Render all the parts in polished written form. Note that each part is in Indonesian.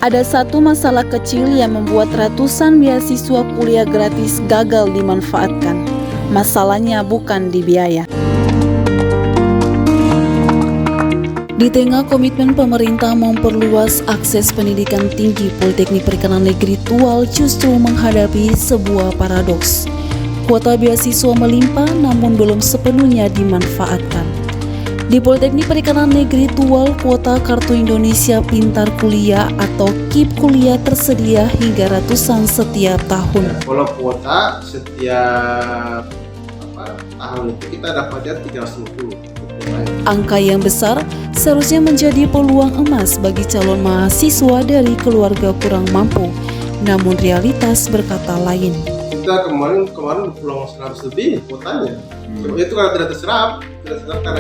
Ada satu masalah kecil yang membuat ratusan beasiswa kuliah gratis gagal dimanfaatkan. Masalahnya bukan di biaya. Di tengah komitmen pemerintah memperluas akses pendidikan tinggi, Politeknik Perikanan Negeri Tual justru menghadapi sebuah paradoks. Kuota beasiswa melimpah namun belum sepenuhnya dimanfaatkan. Di Politeknik Perikanan Negeri Tual, kuota Kartu Indonesia Pintar Kuliah atau KIP kuliah tersedia hingga ratusan setiap tahun. Kalau kuota setiap tahun itu kita dapatnya 350. Angka yang besar seharusnya menjadi peluang emas bagi calon mahasiswa dari keluarga kurang mampu. Namun realitas berkata lain. Kita kemarin pulang 100 lebih kuotanya. Itu karena tidak terserap.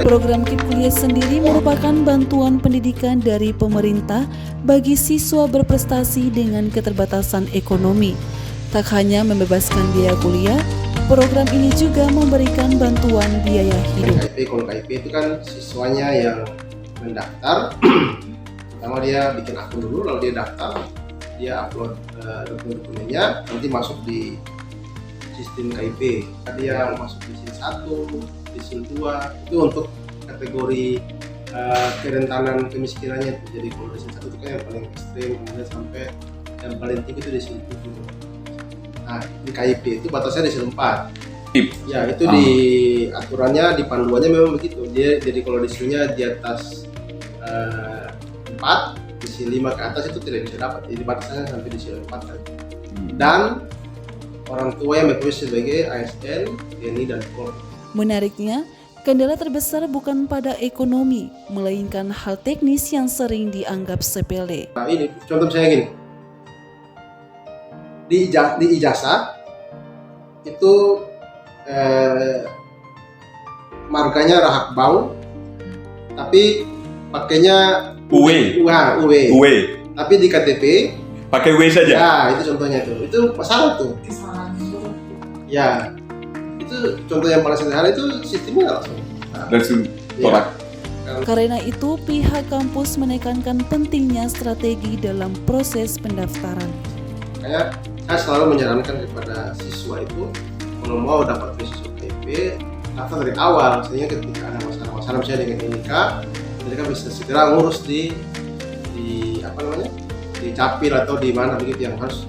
Program KIP Kuliah sendiri merupakan bantuan pendidikan dari pemerintah bagi siswa berprestasi dengan keterbatasan ekonomi. Tak hanya membebaskan biaya kuliah, program ini juga memberikan bantuan biaya hidup. Kalau KIP itu kan siswanya yang mendaftar, pertama dia bikin akun dulu, lalu dia daftar, dia upload dokumen-dokumennya, nanti masuk di sistem KIP. Dia masuk di SIN 1, di SIN 2, itu untuk kategori kerentanan kemiskinannya. Jadi kalau di SIN 1 itu kan yang paling ekstrim, kemudian sampai yang paling tinggi itu di SIN 7. Nah, di KIP itu batasnya di SIN 4. Ya, itu di aturannya, di panduannya memang begitu. Dia jadi kalau di SIN-nya di atas 4, di SIN 5 ke atas itu tidak bisa dapat. Jadi batasnya sampai di SIN 4 kan. Dan orang tua yang berprofesi sebagai ASN, TNI, dan Polri. Menariknya, kendala terbesar bukan pada ekonomi, melainkan hal teknis yang sering dianggap sepele. Nah, ini contoh misalnya gini. Di ijazah itu marganya Rahak Bau, tapi pakainya UE. Tapi di KTP pakai W saja. Ya, itu contohnya tuh. Itu masalah tuh. Ya, itu contoh yang paling sederhana, itu sistemnya langsung tolak. Karena itu, pihak kampus menekankan pentingnya strategi dalam proses pendaftaran. Saya selalu menyarankan kepada siswa itu, kalau mau dapat beasiswa KIP, daftar dari awal, sehingga ketika ada masalah misalnya dengan NIK, mereka bisa segera ngurus di Capil atau di mana begitu yang harus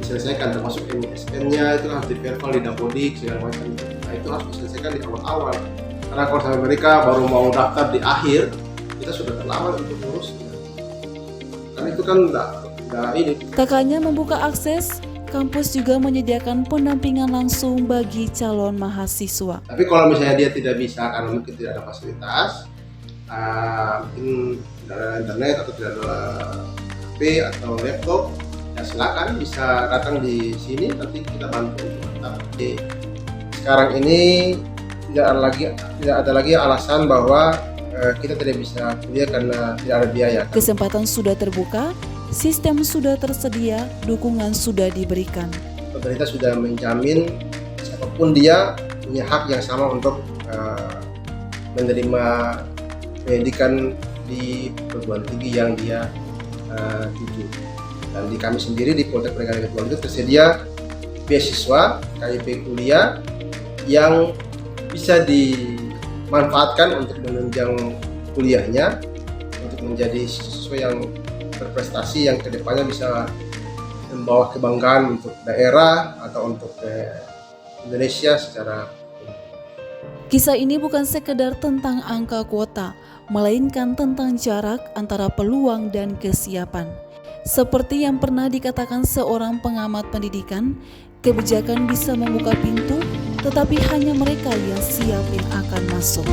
diselesaikan, termasuk NISN-nya itu harus di-verify di Dapodik segala macam. Nah, itu harus diselesaikan di awal-awal. Karena kalau sampai mereka baru mau daftar di akhir, kita sudah terlambat untuk ngurusnya. Kan itu kan enggak ini. Tak hanya membuka akses, kampus juga menyediakan pendampingan langsung bagi calon mahasiswa. Tapi kalau misalnya dia tidak bisa karena mungkin tidak ada fasilitas, mungkin tidak ada internet atau tidak ada HP atau laptop, ya silakan bisa datang di sini, nanti kita bantu untuk mendaftar. Sekarang ini tidak ada lagi alasan bahwa kita tidak bisa kuliah karena tidak ada biaya. Kesempatan sudah terbuka, sistem sudah tersedia, dukungan sudah diberikan. Pemerintah sudah menjamin siapapun dia punya hak yang sama untuk menerima pendidikan di perguruan tinggi yang dia tuju. Dan di kami sendiri di Politeknik Perikanan Negeri Tual itu tersedia beasiswa KIP kuliah yang bisa dimanfaatkan untuk menunjang kuliahnya, untuk menjadi siswa yang berprestasi yang kedepannya bisa membawa kebanggaan untuk daerah atau untuk Indonesia secara umum. Kisah ini bukan sekedar tentang angka kuota, melainkan tentang jarak antara peluang dan kesiapan. Seperti yang pernah dikatakan seorang pengamat pendidikan, kebijakan bisa membuka pintu, tetapi hanya mereka yang siap yang akan masuk.